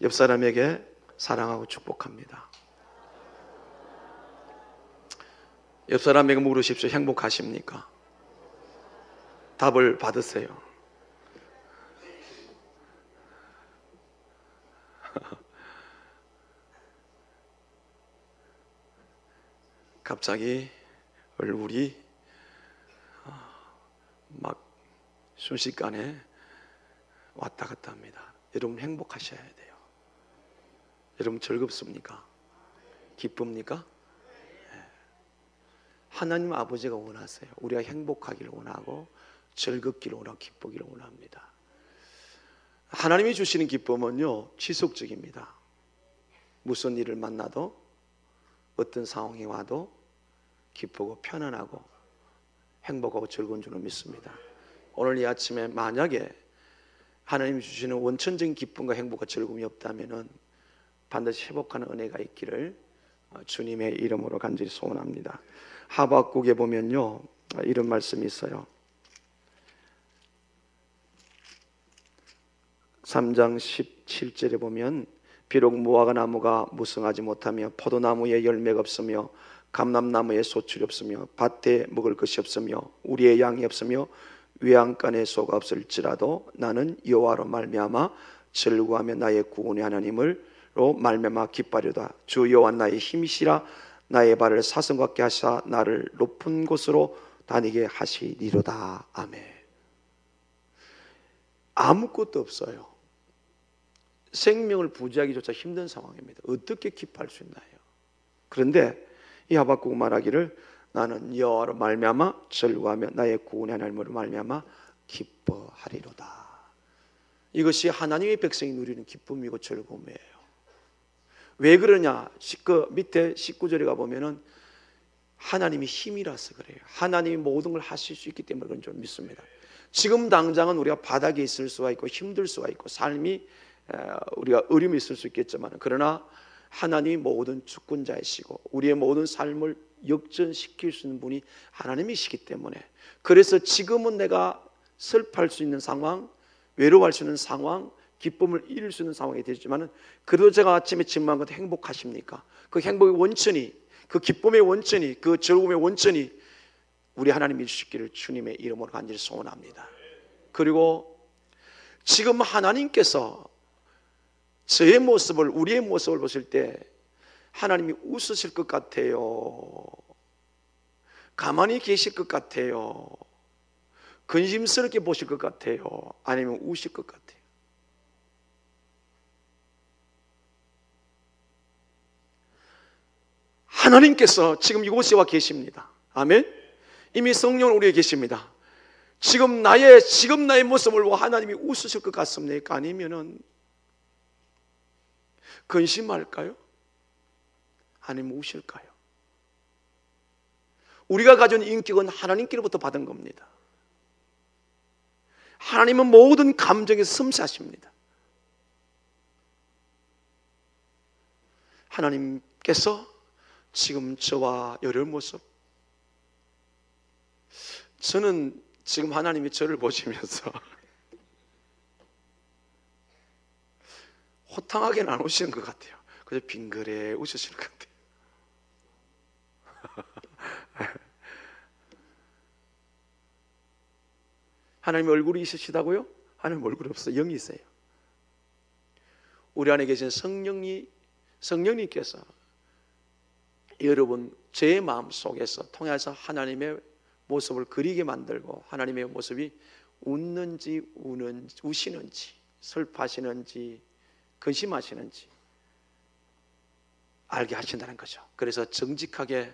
옆 사람에게 사랑하고 축복합니다. 옆 사람에게 물으십시오. 행복하십니까? 답을 받으세요. 갑자기 얼굴이 막 순식간에 왔다 갔다 합니다. 여러분 행복하셔야 돼요. 여러분 즐겁습니까? 기쁩니까? 하나님 아버지가 원하세요. 우리가 행복하기를 원하고 즐겁기를 원하고 기쁘기를 원합니다. 하나님이 주시는 기쁨은요 지속적입니다. 무슨 일을 만나도 어떤 상황이 와도 기쁘고 편안하고 행복하고 즐거운 줄로 믿습니다. 오늘 이 아침에 만약에 하나님이 주시는 원천적인 기쁨과 행복과 즐거움이 없다면 반드시 회복하는 은혜가 있기를 주님의 이름으로 간절히 소원합니다. 하박국에 보면요 이런 말씀이 있어요. 3장 17절에 보면 비록 무화과 나무가 무성하지 못하며 포도나무에 열매가 없으며 감람나무에 소출이 없으며 밭에 먹을 것이 없으며 우리의 양이 없으며 외양간에 소가 없을지라도 나는 여호와로 말미암아 즐거워하며 나의 구원의 하나님으로 말미암아 기뻐하리로다. 주 여호와 나의 힘이시라. 나의 발을 사슴 같게 하사 나를 높은 곳으로 다니게 하시리로다. 아멘. 아무것도 없어요. 생명을 부지하기조차 힘든 상황입니다. 어떻게 기뻐할 수 있나요? 그런데 이 하박국 말하기를 나는 여호와로 말미암아 즐거워하며 나의 구원의 하나님으로 말미암아 기뻐하리로다. 이것이 하나님의 백성이 누리는 기쁨이고 즐거움이에요. 왜 그러냐? 그 밑에 19절에 가보면은 하나님이 힘이라서 그래요. 하나님이 모든 걸 하실 수 있기 때문에 그런 줄 믿습니다. 지금 당장은 우리가 바닥에 있을 수가 있고 힘들 수가 있고 삶이 우리가 어려움이 있을 수 있겠지만 그러나 하나님이 모든 주권자이시고 우리의 모든 삶을 역전시킬 수 있는 분이 하나님이시기 때문에 그래서 지금은 내가 슬퍼할 수 있는 상황, 외로워할 수 있는 상황, 기쁨을 잃을 수 있는 상황이 되지만 그래도 제가 아침에 질문한 것 행복하십니까? 그 행복의 원천이, 그 기쁨의 원천이, 그 즐거움의 원천이 우리 하나님이 주시기를 주님의 이름으로 간절히 소원합니다. 그리고 지금 하나님께서 저의 모습을, 우리의 모습을 보실 때 하나님이 웃으실 것 같아요? 가만히 계실 것 같아요? 근심스럽게 보실 것 같아요? 아니면 우실 것 같아요? 하나님께서 지금 이곳에 와 계십니다. 아멘. 이미 성령은 우리에 계십니다. 지금 나의 모습을 보고 하나님이 웃으실 것 같습니까? 아니면은 근심할까요? 아니면 우실까요? 우리가 가진 인격은 하나님께로부터 받은 겁니다. 하나님은 모든 감정에 섬세하십니다. 하나님께서 지금 저와 여러의 모습, 저는 지금 하나님이 저를 보시면서 호탕하게는 안 오시는 것 같아요. 그저 빙그레 웃으시는 것 같아요. 하나님의 얼굴이 있으시다고요? 하나님 얼굴이 없어요. 영이세요. 우리 안에 계신 성령님께서 여러분 제 마음 속에서 통해서 하나님의 모습을 그리게 만들고 하나님의 모습이 웃는지 우시는지 슬퍼하시는지 근심하시는지 알게 하신다는 거죠. 그래서 정직하게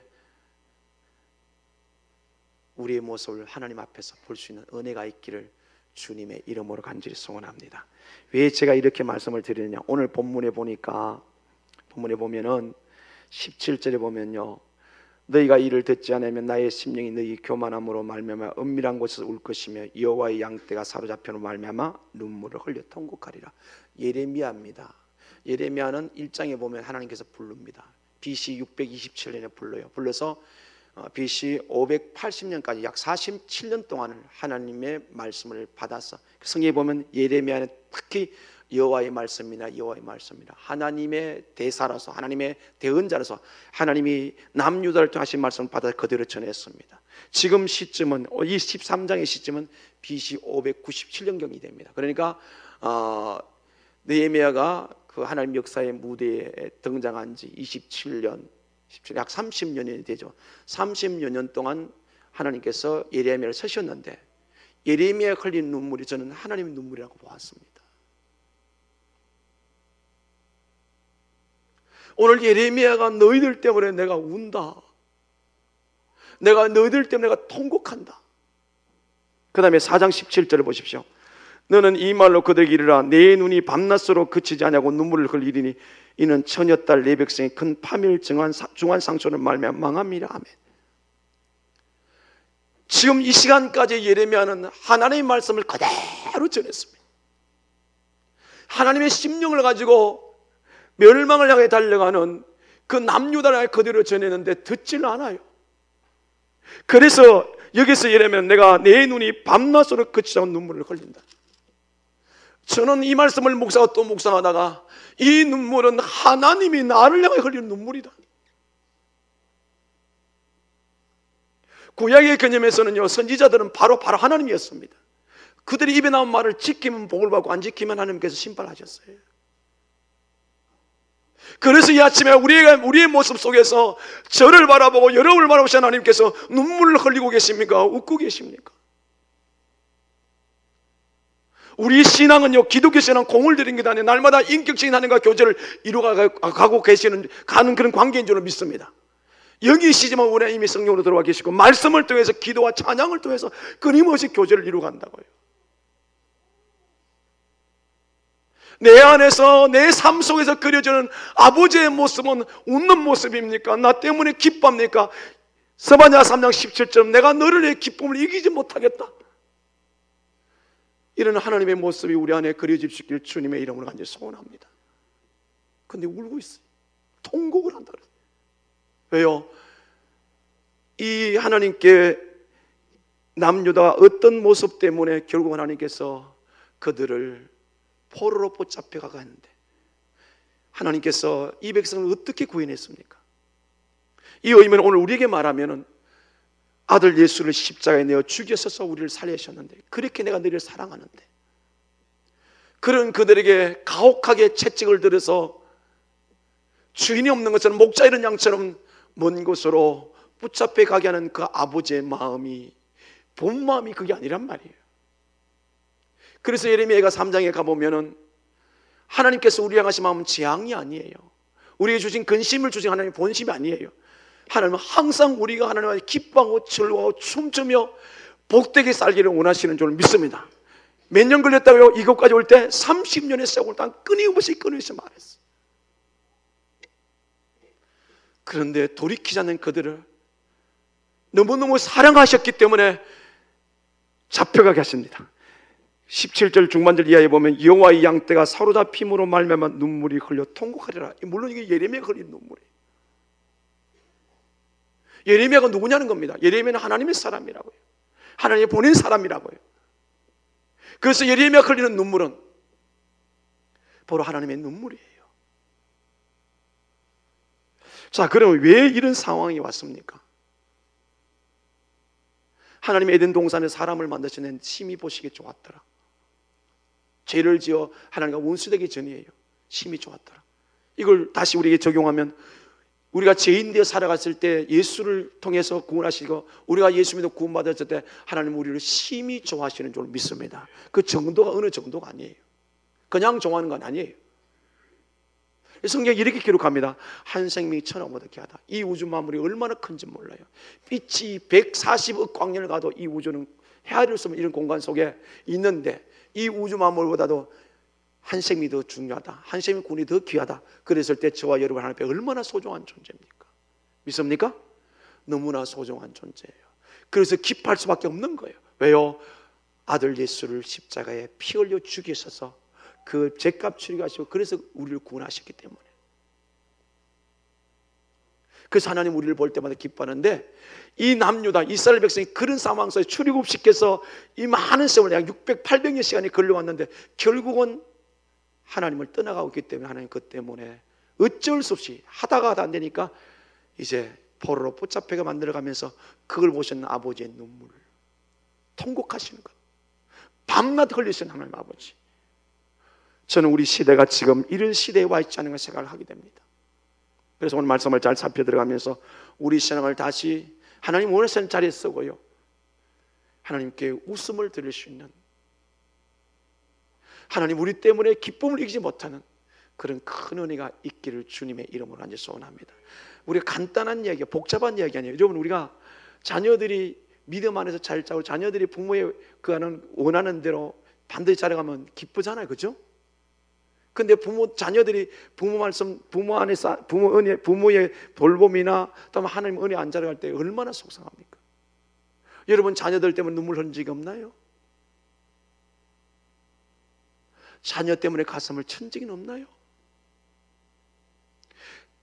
우리의 모습을 하나님 앞에서 볼 수 있는 은혜가 있기를 주님의 이름으로 간절히 소원합니다. 왜 제가 이렇게 말씀을 드리느냐? 오늘 본문에 보니까 본문에 보면은 17절에 보면요, 너희가 이를 듣지 않으면 나의 심령이 너희 교만함으로 말미암아 은밀한 곳에서 울 것이며 여호와의 양떼가 사로잡혀로 말미암아 눈물을 흘려 통곡하리라. 예레미야입니다. 예레미야는 1장에 보면 하나님께서 부릅니다. BC 627년에 불러서 BC 580년까지 약 47년 동안을 하나님의 말씀을 받아서 성경에 보면 예레미야는 특히 여호와의 말씀이나 여호와의 말씀이나 하나님의 대사라서, 하나님의 대언자라서 하나님이 남유다를 통해 하신 말씀을 받아 그대로 전했습니다. 지금 시점은, 이 13장의 시점은 BC 597년경이 됩니다. 그러니까 느헤미야가 그 하나님 역사의 무대에 등장한 지 27년, 약 30년이 되죠. 30여 년 동안 하나님께서 예레미야를 쓰셨는데, 예레미야가 흘린 눈물이 저는 하나님의 눈물이라고 보았습니다. 오늘 예레미야가 너희들 때문에 내가 운다, 내가 너희들 때문에 내가 통곡한다. 그 다음에 4장 17절을 보십시오. 너는 이 말로 그들에게 이르라. 내 눈이 밤낮으로 그치지 아니하고 눈물을 흘리리니 이는 처녀딸 내 백성이 큰 파멸 중한 상처를 말미암아 망함이라. 아멘. 지금 이 시간까지 예레미야는 하나님의 말씀을 그대로 전했습니다. 하나님의 심령을 가지고 멸망을 향해 달려가는 그 남유다를 그대로 전했는데 듣지는 않아요. 그래서 여기서 예레미야는 내가 내 눈이 밤낮으로 그치지 않은 눈물을 흘린다. 저는 이 말씀을 묵상하다가 이 눈물은 하나님이 나를 향해 흘리는 눈물이다. 구약의 개념에서는요, 선지자들은 바로 하나님이었습니다. 그들이 입에 나온 말을 지키면 복을 받고 안 지키면 하나님께서 심판하셨어요. 그래서 이 아침에 우리의 모습 속에서 저를 바라보고 여러분을 바라보신 하나님께서 눈물을 흘리고 계십니까? 웃고 계십니까? 우리 신앙은요, 기독교 신앙은 공을 들인 게 아니라 날마다 인격적인 하나님과 교제를 이루어가고 가는 그런 관계인 줄 믿습니다. 여기 시지만 우리 이미 성령으로 들어와 계시고 말씀을 통해서 기도와 찬양을 통해서 끊임없이 교제를 이루어간다고요. 내 안에서 내 삶 속에서 그려지는 아버지의 모습은 웃는 모습입니까? 나 때문에 기뻐합니까? 스바냐 3장 17절 내가 너를 내 기쁨을 이기지 못하겠다. 이런 하나님의 모습이 우리 안에 그려질 수 있길 주님의 이름으로 간절히 소원합니다. 근데 울고 있어요. 통곡을 한다. 왜요? 이 하나님께 남유다가 어떤 모습 때문에 결국 하나님께서 그들을 포로로 붙잡혀 가가 했는데 하나님께서 이 백성을 어떻게 구원했습니까? 이 의미는 오늘 우리에게 말하면은 아들 예수를 십자가에 내어 죽여서서 우리를 살리셨는데, 그렇게 내가 너희를 사랑하는데, 그런 그들에게 가혹하게 채찍을 들어서 주인이 없는 것처럼 목자 이런 양처럼 먼 곳으로 붙잡혀 가게 하는 그 아버지의 마음이 본 마음이 그게 아니란 말이에요. 그래서 예레미야가 3장에 가보면은 하나님께서 우리 향하신 마음은 재앙이 아니에요. 우리에게 주신 근심을 주신 하나님의 본심이 아니에요. 하나님은 항상 우리가 하나님과 기뻐하고 즐거워하고 춤추며 복되게 살기를 원하시는 줄 믿습니다. 몇 년 걸렸다고요? 이곳까지 올 때 30년의 세월을 단 끊임없이 말했어요. 그런데 돌이키지 않는 그들을 너무너무 사랑하셨기 때문에 잡혀가게 하십니다. 17절 중반절 이하에 보면 여호와의 양떼가 사로잡힘으로 말미암아 눈물이 흘려 통곡하리라. 물론 이게 예레미야가 흘린 눈물이에요. 예레미야가 누구냐는 겁니다. 예레미야는 하나님의 사람이라고요. 하나님이 보낸 사람이라고요. 그래서 예레미야가 흘리는 눈물은 바로 하나님의 눈물이에요. 자, 그럼 왜 이런 상황이 왔습니까? 하나님이 에덴 동산에 사람을 만드시는 심히 보시기 좋았더라. 죄를 지어 하나님과 원수되기 전이에요. 심히 좋았더라. 이걸 다시 우리에게 적용하면 우리가 죄인 되어 살아갔을 때 예수를 통해서 구원하시고 우리가 예수 믿어 구원받았을 때 하나님은 우리를 심히 좋아하시는 줄 믿습니다. 그 정도가 어느 정도가 아니에요. 그냥 좋아하는 건 아니에요. 성경이 이렇게 기록합니다. 한 생명이 천하보다 귀하다. 이 우주 만물이 얼마나 큰지 몰라요. 빛이 140억 광년을 가도 이 우주는 헤아릴 수 없는 이런 공간 속에 있는데 이 우주 만물보다도 한 생명이 더 중요하다. 한 생명 군이 더 귀하다. 그랬을 때 저와 여러분 하나님 앞에 얼마나 소중한 존재입니까? 믿습니까? 너무나 소중한 존재예요. 그래서 기뻐할 수밖에 없는 거예요. 왜요? 아들 예수를 십자가에 피 흘려 죽이셔서 그 죄값 치르시고 그래서 우리를 구원하셨기 때문에. 그래서 하나님 우리를 볼 때마다 기뻐하는데 이 남유다 이스라엘 백성이 그런 상황 속에 출애굽시켜서 이 많은 세월 약 600, 800년 시간이 걸려왔는데 결국은 하나님을 떠나가고 있기 때문에 하나님 그 때문에 어쩔 수 없이 하다가 안 되니까 이제 포로로 붙잡혀가 만들어가면서 그걸 보시는 아버지의 눈물, 통곡하시는 것, 밤낮 흘리시는 하나님 아버지. 저는 우리 시대가 지금 이런 시대에 와 있지 않은 걸 생각을 하게 됩니다. 그래서 오늘 말씀을 잘 살펴 들어가면서 우리 신앙을 다시 하나님 원하시는 자리에 쓰고요, 하나님께 웃음을 드릴 수 있는, 하나님 우리 때문에 기쁨을 이기지 못하는 그런 큰 은혜가 있기를 주님의 이름으로 간절히 소원합니다. 우리가 간단한 이야기, 복잡한 이야기 아니에요. 여러분, 우리가 자녀들이 믿음 안에서 잘 자고 자녀들이 부모의 그 하는 원하는 대로 반드시 자라가면 기쁘잖아요, 그죠? 근데 자녀들이 부모 말씀, 부모 안에서 부모 은혜, 부모의 돌봄이나 또 하나님 은혜 안 자라갈 때 얼마나 속상합니까? 여러분, 자녀들 때문에 눈물 흘린 적이 없나요? 자녀 때문에 가슴을 친 적이 없나요?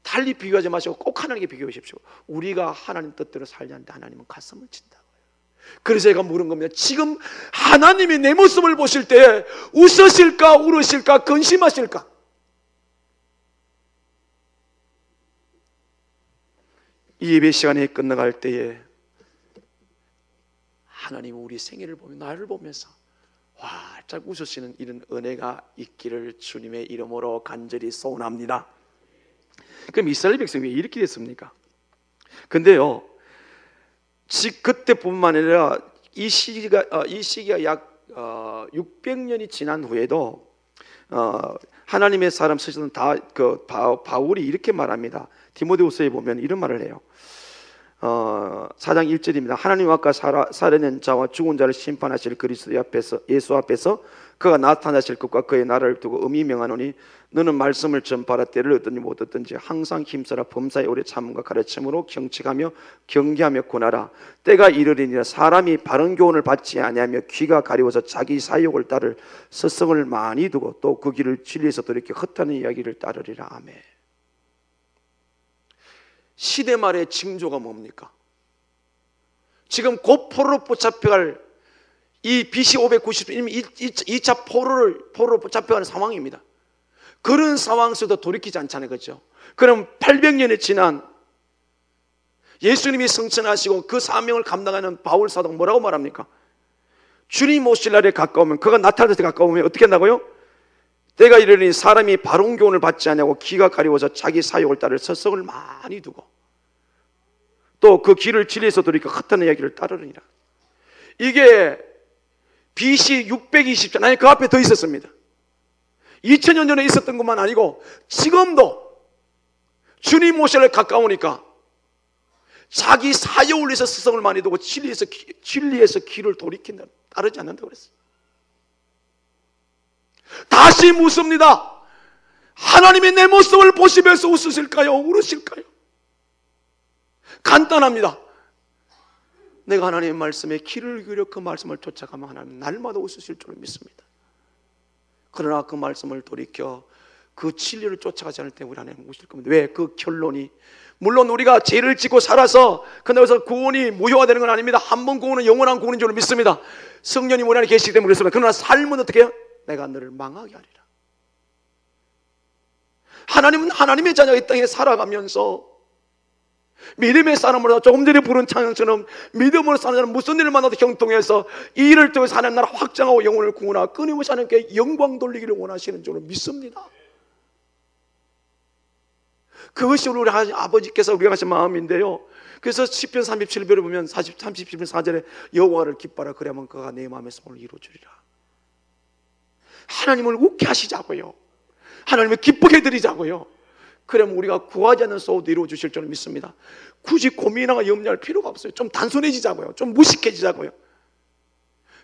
달리 비교하지 마시고 꼭 하나님께 비교하십시오. 우리가 하나님 뜻대로 살지 않는데 하나님은 가슴을 친다고요. 그래서 제가 물은 겁니다. 지금 하나님이 내 모습을 보실 때 웃으실까 울으실까 근심하실까? 이 예배 시간이 끝나갈 때에 하나님 우리 생애를 보며 나를 보면서 활짝 웃으시는 이런 은혜가 있기를 주님의 이름으로 간절히 소원합니다. 그럼 이스라엘 백성이 왜 이렇게 됐습니까? 근데요, 그때뿐만 아니라 이 시기가 약 600년이 지난 후에도 하나님의 사람 쓰시던 바울이 이렇게 말합니다. 디모데후서에 보면 이런 말을 해요. 4장 1절입니다. 하나님 아까 살아낸 자와 죽은 자를 심판하실 그리스도 앞에서, 예수 앞에서 그가 나타나실 것과 그의 나라를 두고 음이 명하노니 너는 말씀을 전파하라. 때를 얻든지 못 얻든지 항상 힘써라. 범사에 오래 참음과 가르침으로 경책하며 경계하며 권하라. 때가 이르리니라. 사람이 바른 교훈을 받지 아니하며 귀가 가리워서 자기 사욕을 따를 서성을 많이 두고 또 그 길을 진리에서 돌이켜 헛하는 이야기를 따르리라. 아멘. 시대 말의 징조가 뭡니까? 지금 곧 포로로 붙잡혀갈 이 BC 590년 2차 포로로 붙잡혀가는 상황입니다. 그런 상황 속에도 돌이키지 않잖아요, 그렇죠? 그럼 800년이 지난 예수님이 승천하시고 그 사명을 감당하는 바울 사도가 뭐라고 말합니까? 주님 오실 날에 가까우면, 그가 나타날 때 가까우면 어떻게 한다고요? 때가 이르니 사람이 바른 교훈을 받지 않냐고 귀가 가리워서 자기 사욕을 따를 서성을 많이 두고 또 그 길을 진리에서 돌이켜 헛하는 이야기를 따르느니라. 이게 BC 620년, 아니 그 앞에 더 있었습니다. 2000년 전에 있었던 것만 아니고 지금도 주님 오실 날 가까우니까 자기 사욕을 위해서 서성을 많이 두고 진리에서 길을 돌이킨다, 따르지 않는다고 그랬어요. 다시 묻습니다. 하나님이 내 모습을 보시면서 웃으실까요? 울으실까요? 간단합니다. 내가 하나님의 말씀에 귀를 기울여 그 말씀을 쫓아가면 하나님 날마다 웃으실 줄 믿습니다. 그러나 그 말씀을 돌이켜 그 진리를 쫓아가지 않을 때 우리 하나님 우실 겁니다. 왜? 그 결론이, 물론 우리가 죄를 짓고 살아서 그나서 구원이 무효화되는 건 아닙니다. 한 번 구원은 영원한 구원인 줄 믿습니다. 성령이 우리 안에 계시기 때문에 그렇습니다. 그러나 삶은 어떻게 해요? 내가 너를 망하게 하리라. 하나님은 하나님의 자녀가 이 땅에 살아가면서 믿음의 사람으로 조금 전에 부른 찬양처럼 믿음으로 사는 자는 무슨 일을 만나도 형통해서 이 일을 통해서 하나님 나라 확장하고 영혼을 구원하고 끊임없이 하나님께 영광 돌리기를 원하시는 줄로 믿습니다. 그것이 우리 아버지께서 우리가 하신 마음인데요. 그래서 시편 37편을 보면 37편 4절에 여호와를 기뻐하라 그래야만 그가 내 마음의 소원을 이루어주리라. 하나님을 웃게 하시자고요. 하나님을 기쁘게 해드리자고요. 그러면 우리가 구하지 않는 소원도 이루어주실 줄 믿습니다. 굳이 고민하고 염려할 필요가 없어요. 좀 단순해지자고요. 좀 무식해지자고요.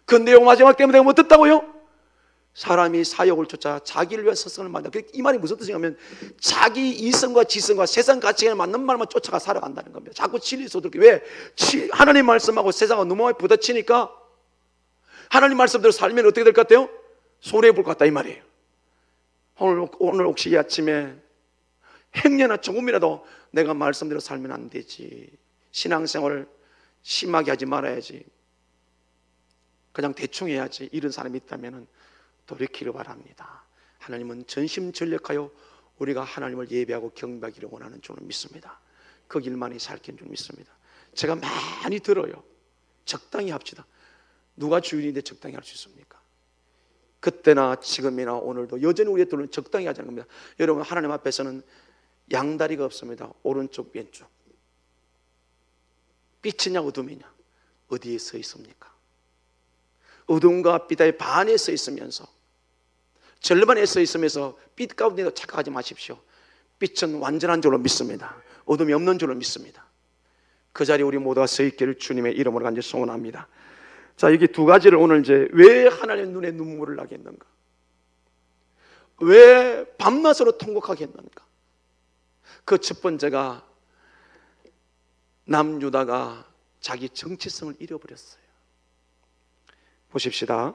근데요, 마지막 때문에 내가 못 듣다고요? 사람이 사욕을 쫓아 자기를 위한 서성을 만든다. 이 말이 무슨 뜻이냐면 자기 이성과 지성과 세상 가치관에 맞는 말만 쫓아가 살아간다는 겁니다. 자꾸 진리에서 들게. 왜? 하나님 말씀하고 세상과 너무 많이 부딪히니까 하나님 말씀대로 살면 어떻게 될 것 같아요? 손해볼 것 같다 이 말이에요. 오늘 혹시 이 아침에 행여나 조금이라도 내가 말씀대로 살면 안 되지, 신앙생활을 심하게 하지 말아야지, 그냥 대충 해야지, 이런 사람이 있다면 돌이키길 바랍니다. 하나님은 전심전력하여 우리가 하나님을 예배하고 경배하기를 원하는 줄을 믿습니다. 그 길만이 살길 줄 믿습니다. 제가 많이 들어요. 적당히 합시다. 누가 주인인데 적당히 할 수 있습니까? 그때나 지금이나 오늘도 여전히 우리의 둘은 적당히 하자는 겁니다. 여러분, 하나님 앞에서는 양다리가 없습니다. 오른쪽 왼쪽, 빛이냐 어둠이냐, 어디에 서 있습니까? 어둠과 빛의 반에 서 있으면서, 절반에 서 있으면서 빛 가운데도 착각하지 마십시오. 빛은 완전한 줄로 믿습니다. 어둠이 없는 줄로 믿습니다. 그 자리에 우리 모두가 서 있기를 주님의 이름으로 간절히 소원합니다. 자, 여기 두 가지를 오늘 이제 왜 하나님의 눈에 눈물을 나게 했는가? 왜 밤낮으로 통곡하게 했는가? 그 첫 번째가 남유다가 자기 정체성을 잃어버렸어요. 보십시다.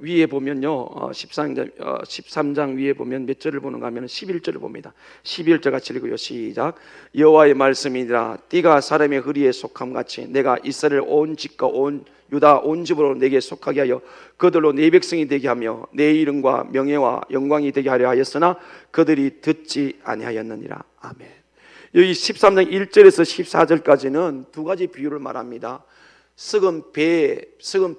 위에 보면요, 13장 위에 보면 몇 절을 보는가 하면 11절을 봅니다. 11절 같이 읽어요. 시작. 여호와의 말씀이니라. 띠가 사람의 허리에 속함같이 내가 이스라엘 온 집과 온 유다 온 집으로 내게 속하게 하여 그들로 내 백성이 되게 하며 내 이름과 명예와 영광이 되게 하려 하였으나 그들이 듣지 아니하였느니라. 아멘. 여기 13장 1절에서 14절까지는 두 가지 비유를 말합니다. 썩은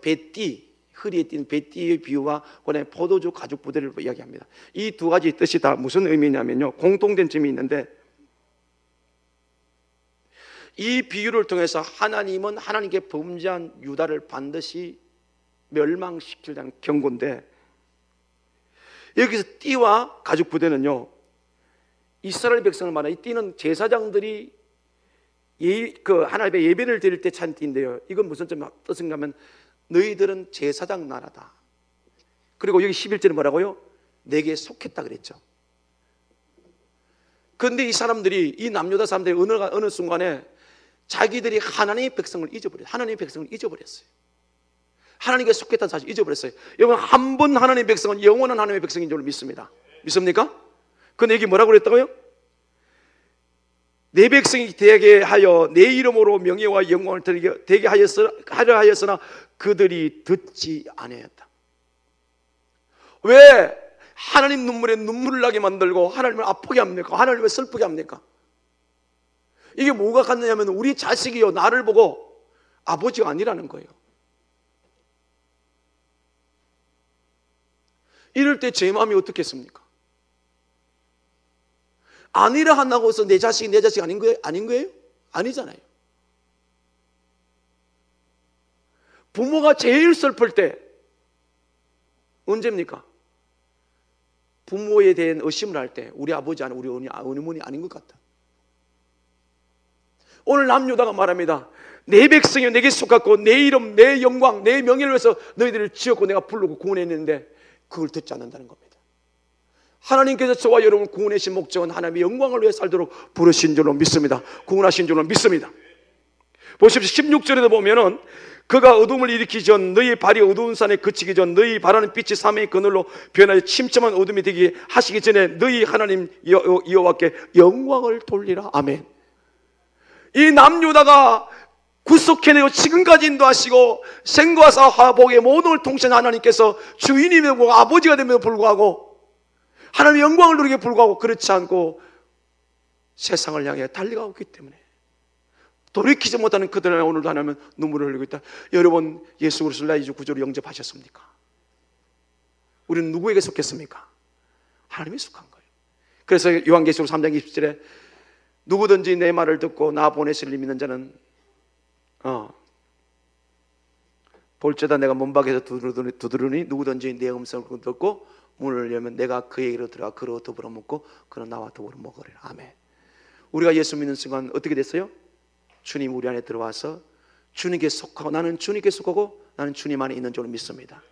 배띠, 허리에 띈 배띠의 비유와 그다음에 포도주 가죽 부대를 이야기합니다. 이 두 가지 뜻이 다 무슨 의미냐면요, 공통된 점이 있는데, 이 비유를 통해서 하나님은 하나님께 범죄한 유다를 반드시 멸망시키려는 경고인데, 여기서 띠와 가죽 부대는요, 이스라엘 백성을 말하는 이 띠는 제사장들이 하나님의 예배를 드릴 때 찬 띠인데요, 이건 무슨 뜻인가 하면 너희들은 제사장 나라다. 그리고 여기 11절에 뭐라고요? 내게 속했다 그랬죠. 그런데 이 사람들이, 이 남유다 사람들이 어느 순간에 자기들이 하나님의 백성을 잊어버렸어요. 하나님의 백성을 잊어버렸어요. 하나님께 속했다는 사실 잊어버렸어요. 여러분, 한 번 하나님의 백성은 영원한 하나님의 백성인 줄 믿습니다. 믿습니까? 그런데 여기 뭐라고 그랬다고요? 내 백성이 되게 하여 내 이름으로 명예와 영광을 되게 하려 하였으나 그들이 듣지 아니하였다. 왜 하나님 눈물에 눈물을 나게 만들고 하나님을 아프게 합니까? 하나님을 슬프게 합니까? 이게 뭐가 같느냐면 우리 자식이요, 나를 보고 아버지가 아니라는 거예요. 이럴 때 제 마음이 어떻겠습니까? 아니라 한다고 해서 내 자식이 내 자식 아닌 거예요? 아니잖아요. 부모가 제일 슬플 때 언제입니까? 부모에 대한 의심을 할 때, 우리 아버지 아니 우리 어머니 아닌 것 같다. 오늘 남유다가 말합니다. 내 백성이 내게 속았고 내 이름, 내 영광, 내 명예를 위해서 너희들을 지었고 내가 부르고 구원했는데 그걸 듣지 않는다는 겁니다. 하나님께서 저와 여러분을 구원하신 목적은 하나님의 영광을 위해 살도록 부르신 줄로 믿습니다. 구원하신 줄로 믿습니다. 보십시오. 16절에도 보면은 그가 어둠을 일으키기 전 너희 발이 어두운 산에 그치기 전 너희 바라는 빛이 사망의 그늘로 변하여 침침한 어둠이 되게 하시기 전에 너희 하나님 여호와께 영광을 돌리라. 아멘. 이 남유다가 구속해내고 지금까지 인도하시고 생과 사와 복의 모든 걸 통치한 하나님께서 주인이 되고 아버지가 됨에도 불구하고 하나님의 영광을 누리게 불구하고 그렇지 않고 세상을 향해 달려가고 있기 때문에 돌이키지 못하는 그들은 오늘도 하나님은 눈물을 흘리고 있다. 여러분, 예수 그리스도를 나의 주 구주로 영접하셨습니까? 우리는 누구에게 속했습니까? 하나님에 속한 거예요. 그래서 요한계시록 3장 20절에 누구든지 내 말을 듣고 나 보내실 리 믿는 자는 볼지어다 내가 문밖에서 두드르니 누구든지 내 음성을 듣고 문을 열면 내가 그에게로 들어가 그로 더불어 먹고 그는 나와 더불어 먹으리라. 아멘. 우리가 예수 믿는 순간 어떻게 됐어요? 주님 우리 안에 들어와서 주님께 속하고, 나는 주님께 속하고 나는 주님 안에 있는 줄로 믿습니다.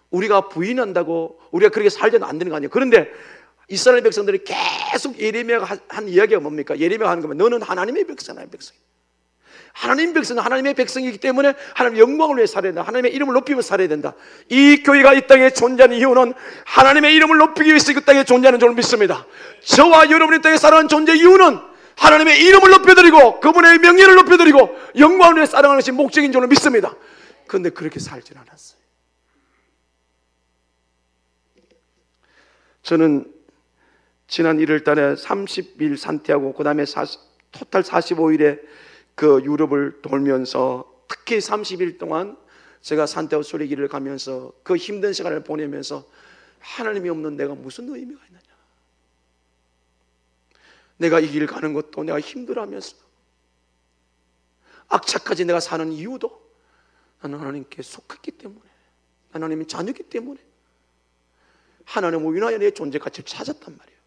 우리가 부인한다고 우리가 그렇게 살자는 안 되는 거 아니에요. 그런데 이스라엘 백성들이 계속 예레미야가 한 이야기가 뭡니까? 예레미야가 하는 거면 너는 하나님의 백성, 하나님의 백성. 하나님 백성은 하나님의 백성이기 때문에 하나님의 영광을 위해 살아야 된다. 하나님의 이름을 높이며 살아야 된다. 이 교회가 이 땅에 존재하는 이유는 하나님의 이름을 높이기 위해서 이 땅에 존재하는 줄 믿습니다. 저와 여러분이 이 땅에 살아가는 존재 이유는 하나님의 이름을 높여드리고 그분의 명예를 높여드리고 영광을 위해 살아가는 것이 목적인 줄 믿습니다. 그런데 그렇게 살지는 않았어요. 저는 지난 1월 달에 30일 산티아고, 그 다음에 토탈 45일에 그 유럽을 돌면서 특히 30일 동안 제가 산티아고 순례길을 가면서 그 힘든 시간을 보내면서 하나님이 없는 내가 무슨 의미가 있느냐, 내가 이 길 가는 것도 내가 힘들어하면서 악착까지 내가 사는 이유도 나는 하나님께 속했기 때문에, 하나님의 자녀이기 때문에 하나님을 위하여 내 존재 가치를 찾았단 말이에요.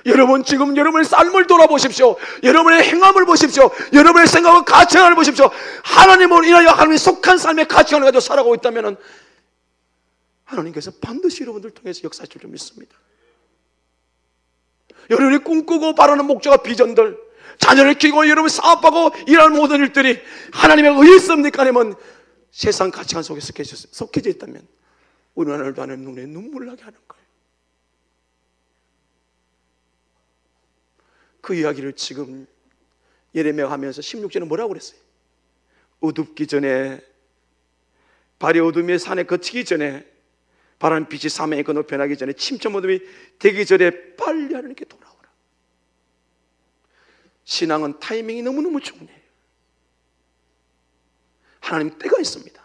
여러분, 지금 여러분의 삶을 돌아보십시오. 여러분의 행함을 보십시오. 여러분의 생각과 가치관을 보십시오. 하나님을 인하여 하나님의 속한 삶의 가치관을 가지고 살아가고 있다면 하나님께서 반드시 여러분들 통해서 역사하실 줄 믿습니다. 여러분이 꿈꾸고 바라는 목적과 비전들, 자녀를 키우고 여러분 사업하고 일하는 모든 일들이 하나님의 의였습니까? 아니면 세상 가치관 속에 속해져 있다면 우리 하나님도 하나님 눈에 눈물 나게 하는 거예요. 그 이야기를 지금 예레미야가 하면서 16절에 뭐라고 그랬어요? 어둡기 전에, 발이 어둠의 산에 거치기 전에, 바람 빛이 사명의 건너 변하기 전에, 침천 어둠이 되기 전에 빨리 하나님께 돌아오라. 신앙은 타이밍이 너무너무 중요해요. 하나님 때가 있습니다.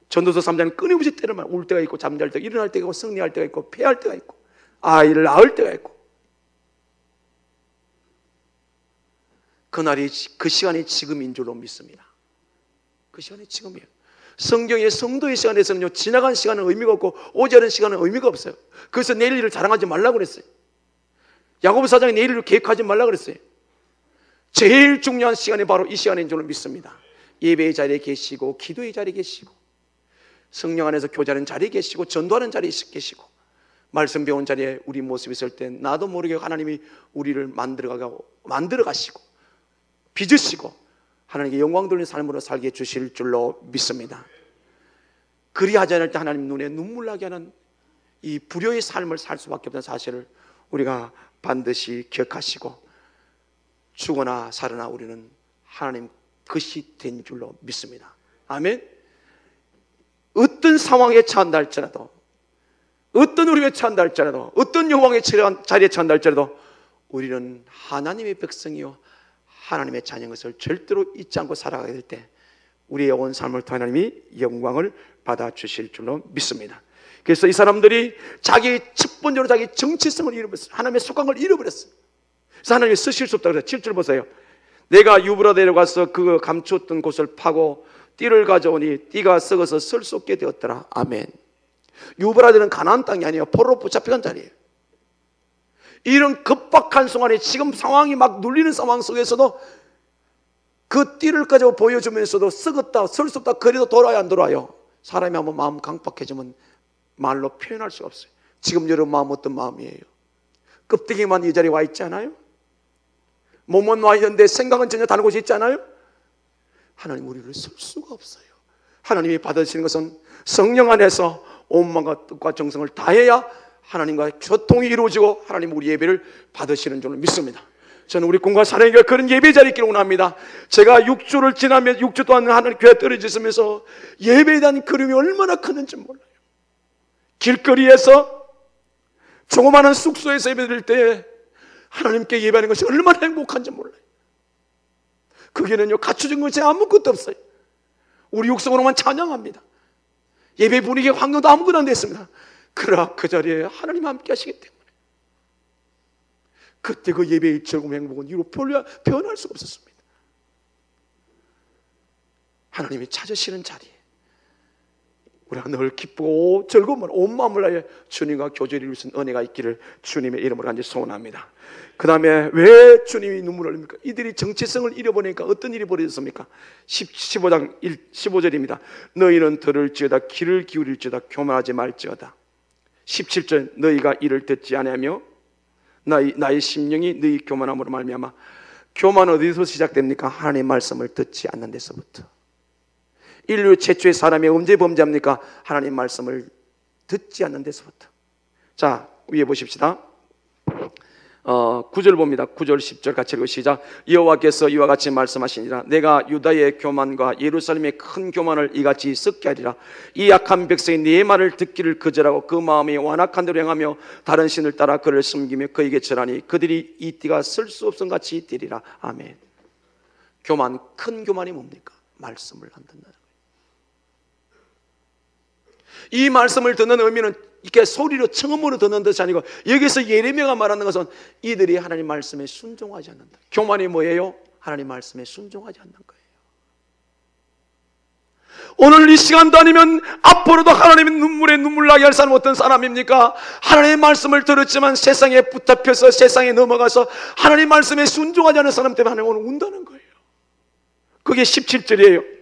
전도서 3장은 끊임없이 때를 말하고, 울 때가 있고 잠잘 때가, 일어날 때가 있고 승리할 때가 있고 패할 때가 있고 아이를 낳을 때가 있고, 그날이, 그 시간이 지금인 줄로 믿습니다. 그 시간이 지금이에요. 성경의 성도의 시간에서는요, 지나간 시간은 의미가 없고 오지 않은 시간은 의미가 없어요. 그래서 내일 일을 자랑하지 말라고 그랬어요. 야고보 4장에 내일 일을 계획하지 말라고 그랬어요. 제일 중요한 시간이 바로 이 시간인 줄로 믿습니다. 예배의 자리에 계시고, 기도의 자리에 계시고, 성령 안에서 교제하는 자리에 계시고, 전도하는 자리에 계시고, 말씀 배운 자리에 우리 모습이 있을 때 나도 모르게 하나님이 우리를 만들어 가시고 빚으시고 하나님께 영광 돌리는 삶으로 살게 해주실 줄로 믿습니다. 그리하지 않을 때 하나님 눈에 눈물 나게 하는 이 불효의 삶을 살 수밖에 없다는 사실을 우리가 반드시 기억하시고, 죽거나 살으나 우리는 하나님 것이 된 줄로 믿습니다. 아멘. 어떤 상황에 처한다 할지라도, 어떤 우리에 처한다 할지라도, 어떤 영광의 자리에 처한다 할지라도 우리는 하나님의 백성이요 하나님의 자녀인 것을 절대로 잊지 않고 살아가게 될 때 우리의 온 삶을 통해 하나님이 영광을 받아주실 줄로 믿습니다. 그래서 이 사람들이 자기 첫 번째로 자기 정체성을 잃어버렸어요. 하나님의 속한 걸 잃어버렸어요. 그래서 하나님이 쓰실 수 없다고 그래서 7절 보세요. 내가 유브라 내려가서 그 감추었던 곳을 파고 띠를 가져오니 띠가 썩어서 쓸 수 없게 되었더라. 아멘. 유브라데는 가나안 땅이 아니에요. 포로로 붙잡혀간 자리예요. 이런 급박한 순간에 지금 상황이 막 눌리는 상황 속에서도 그 띠를 가지고 보여주면서도 썩었다, 쓸 수 없다, 그래도 돌아야 안 돌아요. 사람이 한번 마음 강박해지면 말로 표현할 수가 없어요. 지금 여러분 마음 어떤 마음이에요? 껍데기만 이 자리에 와 있지 않아요? 몸은 와 있는데 생각은 전혀 다른 곳에 있지 않아요? 하나님 우리를 쓸 수가 없어요. 하나님이 받으시는 것은 성령 안에서 온 마음과 뜻과 정성을 다해야 하나님과 교통이 이루어지고 하나님 우리 예배를 받으시는 줄로 믿습니다. 저는 우리 꿈과 사랑과 그런 예배 자리에 있기를 원합니다. 제가 6주를 지나면 6주 동안 하나님 교회 떨어져 있으면서 예배에 대한 그림이 얼마나 컸는지 몰라요. 길거리에서 조그마한 숙소에서 예배드릴 때 하나님께 예배하는 것이 얼마나 행복한지 몰라요. 거기는요 갖춰진 것이 아무것도 없어요. 우리 육성으로만 찬양합니다. 예배 분위기 환경도 아무것도 안 됐습니다. 그러나 그 자리에 하나님 함께 하시기 때문에 그때 그 예배의 즐거움 행복은 이로 표현할 수가 없었습니다. 하나님이 찾으시는 자리에 우리가 늘 기쁘고 즐거움을 온 마음을 다해 주님과 교제를 이룰 수 있는 은혜가 있기를 주님의 이름으로 간절히 소원합니다. 그 다음에 왜 주님이 눈물을 흘립니까? 이들이 정체성을 잃어버리니까 어떤 일이 벌어졌습니까? 15장 15절입니다. 너희는 들을지어다 귀를 기울일지어다 교만하지 말지어다. 17절 너희가 이를 듣지 아니하며 나의 심령이 너희 교만함으로 말미암아. 교만은 어디서 시작됩니까? 하나님의 말씀을 듣지 않는 데서부터. 인류 최초의 사람이 언제 범죄합니까? 하나님 말씀을 듣지 않는 데서부터. 자, 위에 보십시다. 9절 봅니다. 9절 10절 같이 읽고 시작. 여호와께서 이와 같이 말씀하시니라. 내가 유다의 교만과 예루살렘의 큰 교만을 이같이 썩게 하리라. 이 약한 백성이 네 말을 듣기를 거절하고 그 마음이 완악한 대로 행하며 다른 신을 따라 그를 숨기며 그에게 절하니 그들이 이 띠가 쓸 수 없음 같이 뛰리라. 아멘. 교만, 큰 교만이 뭡니까? 말씀을 안 듣는다는 거예요. 이 말씀을 듣는 의미는 이렇게 소리로 청음으로 듣는 것이 아니고, 여기서 예레미야가 말하는 것은 이들이 하나님 말씀에 순종하지 않는다. 교만이 뭐예요? 하나님 말씀에 순종하지 않는 거예요. 오늘 이 시간도 아니면 앞으로도 하나님의 눈물에 눈물 나게 할 사람은 어떤 사람입니까? 하나님의 말씀을 들었지만 세상에 붙잡혀서 세상에 넘어가서 하나님 말씀에 순종하지 않는 사람 때문에 하나님 오늘 운다는 거예요. 그게 17절이에요.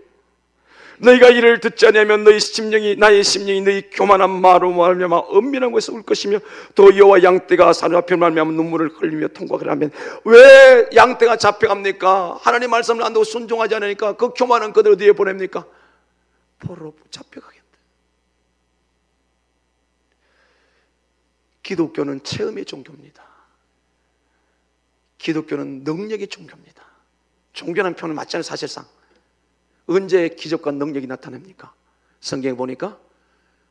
너희가 이를 듣지 않으면 너희 심령이, 나의 심령이 너희 교만한 말로 말미암아 은밀한 곳에서 울 것이며 또 여호와 양떼가 사로잡혀 말미암아 눈물을 흘리며 통곡을 하면, 왜 양떼가 잡혀갑니까? 하나님 말씀을 안 듣고 순종하지 않으니까 그 교만한 그들 어디에 보냅니까? 포로로 잡혀가겠다. 기독교는 체험의 종교입니다. 기독교는 능력의 종교입니다. 종교라는 표현은 맞지 않아요. 사실상 언제 기적과 능력이 나타납니까? 성경에 보니까